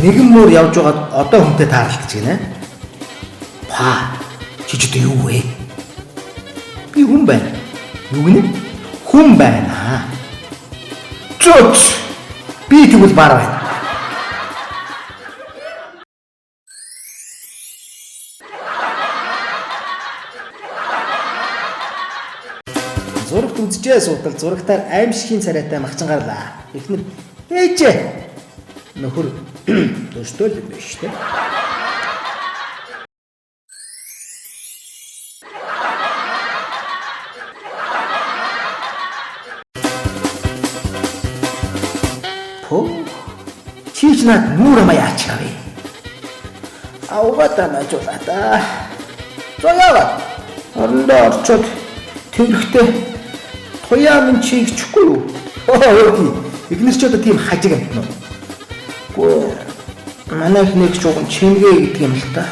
Нэгэн мөр явж байгаа одоо хүнтэй таарлаж гинэ. Па, чи ч юу вэ? Би хүн байна. Юу гинэ? Хүн байна. Чөч! Би тэгвэл бар байна. Зурагт үзжээ суудал зурагтаар аимшигын царайтай махчин гарлаа. Эхнэр ээжээ. Нөхөр төсtöөл юм биш үү? Чи ч над нүүр амаа яачаавэ. Аугата мажуулаа. Зоёо. Орондоо орчод тэрхтээ туяа минь чиг чүхгүй юу? Өө, ихнэр ч одоо тийм хажиг амтна уу? Манай их нэг ч уг чимгээ гэдэг юм л та.